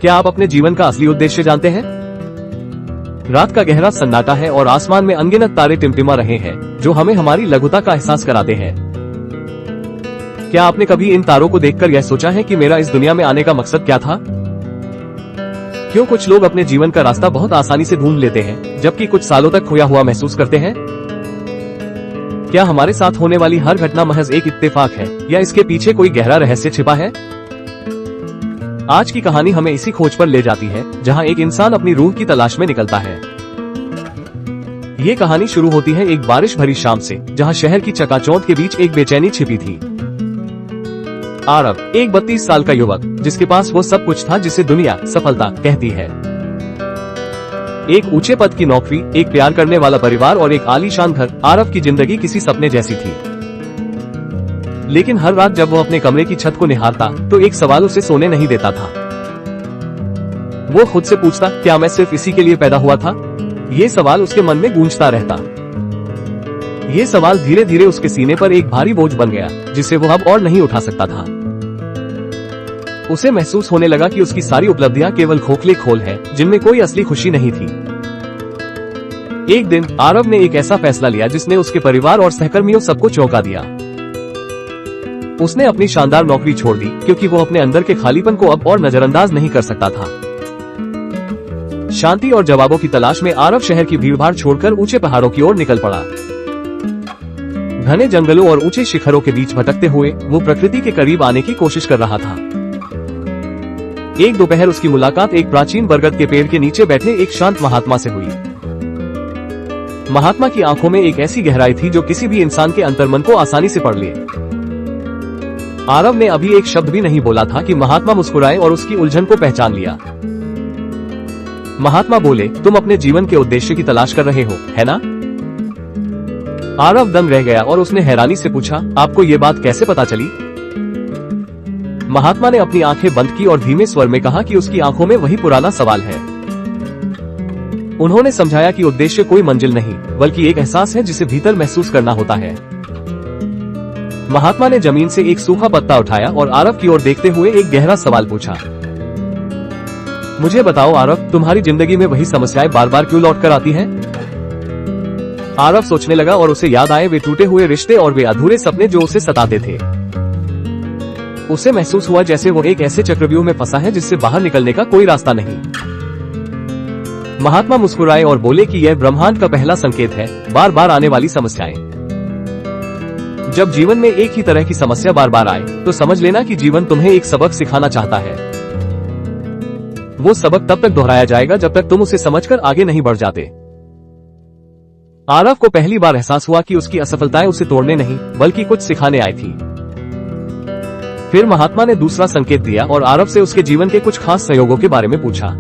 क्या आप अपने जीवन का असली उद्देश्य जानते हैं? रात का गहरा सन्नाटा है और आसमान में अनगिनत तारे टिमटिमा रहे हैं, जो हमें हमारी लघुता का एहसास कराते हैं। क्या आपने कभी इन तारों को देखकर यह सोचा है कि मेरा इस दुनिया में आने का मकसद क्या था? क्यों कुछ लोग अपने जीवन का रास्ता बहुत आसानी से ढूंढ लेते हैं, जबकि कुछ सालों तक खोया हुआ महसूस करते हैं? क्या हमारे साथ होने वाली हर घटना महज एक इत्तेफाक है, या इसके पीछे कोई गहरा रहस्य छिपा है? आज की कहानी हमें इसी खोज पर ले जाती है, जहां एक इंसान अपनी रूह की तलाश में निकलता है। ये कहानी शुरू होती है एक बारिश भरी शाम से, जहां शहर की चकाचौंध के बीच एक बेचैनी छिपी थी। आरव, एक 32 साल का युवक, जिसके पास वो सब कुछ था जिसे दुनिया सफलता कहती है। एक ऊंचे पद की नौकरी, एक प्यार करने वाला परिवार और एक आलीशान घर। आरव की जिंदगी किसी सपने जैसी थी। लेकिन हर रात जब वो अपने कमरे की छत को निहारता, तो एक सवाल उसे सोने नहीं देता था। वो खुद से पूछता, क्या मैं सिर्फ इसी के लिए पैदा हुआ था? ये सवाल उसके मन में गूंजता रहता। ये सवाल धीरे धीरे उसके सीने पर एक भारी बोझ बन गया, जिसे वो अब और नहीं उठा सकता था। उसे महसूस होने लगा कि उसकी सारी उपलब्धियां केवल खोखले खोल हैं, जिनमें कोई असली खुशी नहीं थी। एक दिन आरव ने एक ऐसा फैसला लिया जिसने उसके परिवार और सहकर्मियों सबको चौंका दिया। उसने अपनी शानदार नौकरी छोड़ दी, क्योंकि वो अपने अंदर के खालीपन को अब और नजरअंदाज नहीं कर सकता था। शांति और जवाबों की तलाश में आरव शहर की भीड़भाड़ छोड़कर ऊंचे पहाड़ों की ओर निकल पड़ा। घने जंगलों और ऊंचे शिखरों के बीच भटकते हुए वो प्रकृति के करीब आने की कोशिश कर रहा था। एक दोपहर उसकी मुलाकात एक प्राचीन बरगद के पेड़ के नीचे बैठे एक शांत महात्मा से हुई। महात्मा की आंखों में एक ऐसी गहराई थी जो किसी भी इंसान के अंतर्मन को आसानी से पढ़ ले। आरव ने अभी एक शब्द भी नहीं बोला था कि महात्मा मुस्कुराए और उसकी उलझन को पहचान लिया। महात्मा बोले, तुम अपने जीवन के उद्देश्य की तलाश कर रहे हो, है ना? आरव दंग रह गया और उसने हैरानी से पूछा, आपको ये बात कैसे पता चली? महात्मा ने अपनी आंखें बंद की और धीमे स्वर में कहा कि उसकी आंखों में वही पुराना सवाल है। उन्होंने समझाया कि उद्देश्य कोई मंजिल नहीं, बल्कि एक एहसास है जिसे भीतर महसूस करना होता है। महात्मा ने जमीन से एक सूखा पत्ता उठाया और आरव की ओर देखते हुए एक गहरा सवाल पूछा। मुझे बताओ आरव, तुम्हारी जिंदगी में वही समस्याएं बार बार क्यों लौट कर आती हैं? आरव सोचने लगा और उसे याद आए वे टूटे हुए रिश्ते और वे अधूरे सपने जो उसे सताते थे। उसे महसूस हुआ जैसे वो एक ऐसे चक्रव्यूह में फंसा है जिससे बाहर निकलने का कोई रास्ता नहीं। महात्मा मुस्कुराए और बोले कि यह ब्रह्मांड का पहला संकेत है, बार बार आने वाली समस्याएं। जब जीवन में एक ही तरह की समस्या बार बार आए, तो समझ लेना कि जीवन तुम्हें एक सबक सिखाना चाहता है। वो सबक तब तक दोहराया जाएगा जब तक तुम उसे समझकर आगे नहीं बढ़ जाते। आरव को पहली बार एहसास हुआ कि उसकी असफलताएं उसे तोड़ने नहीं, बल्कि कुछ सिखाने आई थी। फिर महात्मा ने दूसरा संकेत दिया और आरव से उसके जीवन के कुछ खास संयोगों के बारे में पूछा।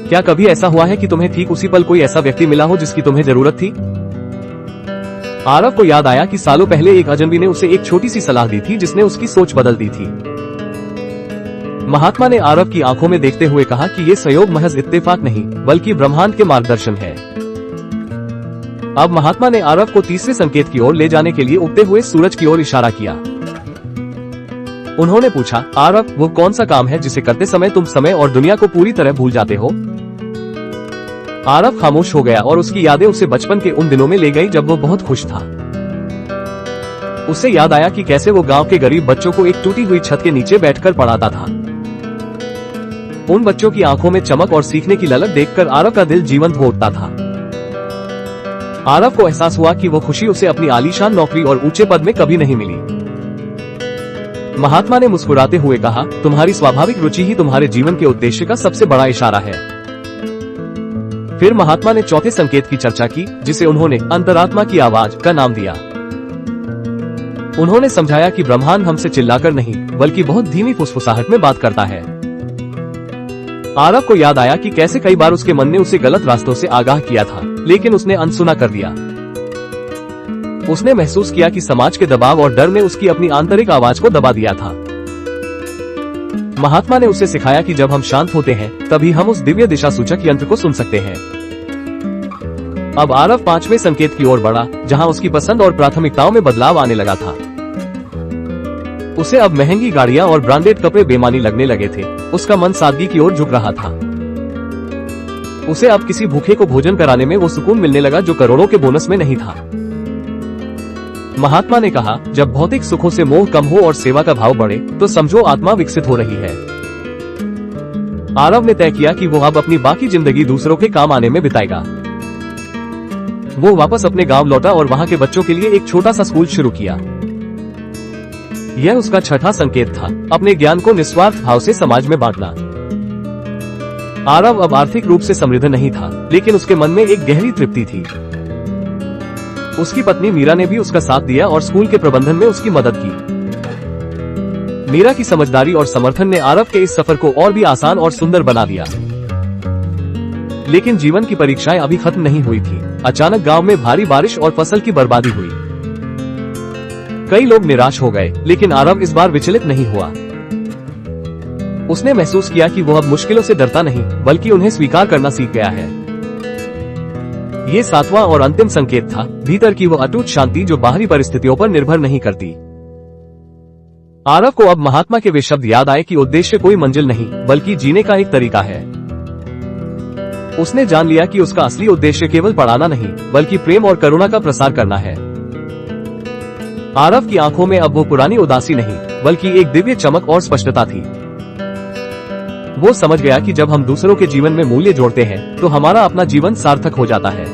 क्या कभी ऐसा हुआ है कि तुम्हें ठीक उसी पल कोई ऐसा व्यक्ति मिला हो जिसकी तुम्हें जरूरत थी? आरव को याद आया कि सालों पहले एक अजनबी ने उसे एक छोटी सी सलाह दी थी जिसने उसकी सोच बदल दी थी। महात्मा ने आरव की आंखों में देखते हुए कहा कि ये संयोग महज इत्तेफाक नहीं, बल्कि ब्रह्मांड के मार्गदर्शन है। अब महात्मा ने आरव को तीसरे संकेत की ओर ले जाने के लिए उगते हुए सूरज की ओर इशारा किया। उन्होंने पूछा, आरव, वो कौन सा काम है जिसे करते समय तुम समय और दुनिया को पूरी तरह भूल जाते हो? आरव खामोश हो गया और उसकी यादें उसे बचपन के उन दिनों में ले गई जब वो बहुत खुश था। उसे याद आया कि कैसे वो गांव के गरीब बच्चों को एक टूटी हुई छत के नीचे बैठकर पढ़ाता था। उन बच्चों की आंखों में चमक और सीखने की ललक देखकर आरव का दिल जीवंत हो उठता था। आरव को एहसास हुआ कि वो खुशी उसे अपनी आलीशान नौकरी और ऊंचे पद में कभी नहीं मिली। महात्मा ने मुस्कुराते हुए कहा, तुम्हारी स्वाभाविक रुचि ही तुम्हारे जीवन के उद्देश्य का सबसे बड़ा इशारा है। फिर महात्मा ने चौथे संकेत की चर्चा की, जिसे उन्होंने अंतरात्मा की आवाज का नाम दिया। उन्होंने समझाया कि ब्रह्मांड हमसे चिल्लाकर नहीं, बल्कि बहुत धीमी फुसफुसाहट में बात करता है। आरव को याद आया कि कैसे कई बार उसके मन ने उसे गलत रास्तों से आगाह किया था, लेकिन उसने अनसुना कर दिया। उसने महसूस किया कि समाज के दबाव और डर ने उसकी अपनी आंतरिक आवाज को दबा दिया था। महात्मा ने उसे सिखाया कि जब हम शांत होते हैं, तभी हम उस दिव्य दिशा सूचक यंत्र को सुन सकते हैं। अब आरव पांचवें संकेत की ओर बढ़ा, जहां उसकी पसंद और प्राथमिकताओं में बदलाव आने लगा था। उसे अब महंगी गाड़ियां और ब्रांडेड कपड़े बेमानी लगने लगे थे। उसका मन सादगी की ओर झुक रहा था। उसे अब किसी भूखे को भोजन कराने में वो सुकून मिलने लगा जो करोड़ों के बोनस में नहीं था। महात्मा ने कहा, जब भौतिक सुखों से मोह कम हो और सेवा का भाव बढ़े तो समझो आत्मा विकसित हो रही है। आरव ने तय किया कि वो अब अपनी बाकी जिंदगी दूसरों के काम आने में बिताएगा। वो वापस अपने गांव लौटा और वहां के बच्चों के लिए एक छोटा सा स्कूल शुरू किया। यह उसका छठा संकेत था, अपने ज्ञान को निस्वार्थ भाव से समाज में बांटना। आरव अब आर्थिक रूप से समृद्ध नहीं था, लेकिन उसके मन में एक गहरी तृप्ति थी। उसकी पत्नी मीरा ने भी उसका साथ दिया और स्कूल के प्रबंधन में उसकी मदद की। मीरा की समझदारी और समर्थन ने आरव के इस सफर को और भी आसान और सुंदर बना दिया। लेकिन जीवन की परीक्षाएं अभी खत्म नहीं हुई थी। अचानक गांव में भारी बारिश और फसल की बर्बादी हुई। कई लोग निराश हो गए, लेकिन आरव इस बार विचलित नहीं हुआ। उसने महसूस किया कि वो अब मुश्किलों से डरता नहीं, बल्कि उन्हें स्वीकार करना सीख गया है। ये सातवां और अंतिम संकेत था, भीतर की वो अटूट शांति जो बाहरी परिस्थितियों पर निर्भर नहीं करती। आरव को अब महात्मा के वे शब्द याद आए कि उद्देश्य कोई मंजिल नहीं, बल्कि जीने का एक तरीका है। उसने जान लिया कि उसका असली उद्देश्य केवल पढ़ाना नहीं, बल्कि प्रेम और करुणा का प्रसार करना है। आरव की आंखों में अब वो पुरानी उदासी नहीं, बल्कि एक दिव्य चमक और स्पष्टता थी। वो समझ गया कि जब हम दूसरों के जीवन में मूल्य जोड़ते हैं तो हमारा अपना जीवन सार्थक हो जाता है।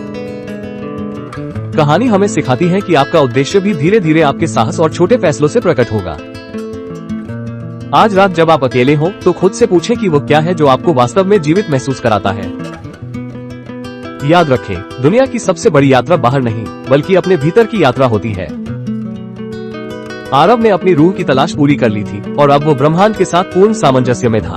कहानी हमें सिखाती है कि आपका उद्देश्य भी धीरे धीरे आपके साहस और छोटे फैसलों से प्रकट होगा। आज रात जब आप अकेले हो तो खुद से पूछें कि वो क्या है जो आपको वास्तव में जीवित महसूस कराता है। याद रखें, दुनिया की सबसे बड़ी यात्रा बाहर नहीं, बल्कि अपने भीतर की यात्रा होती है। आरव ने अपनी रूह की तलाश पूरी कर ली थी और अब वो ब्रह्मांड के साथ पूर्ण सामंजस्य में था।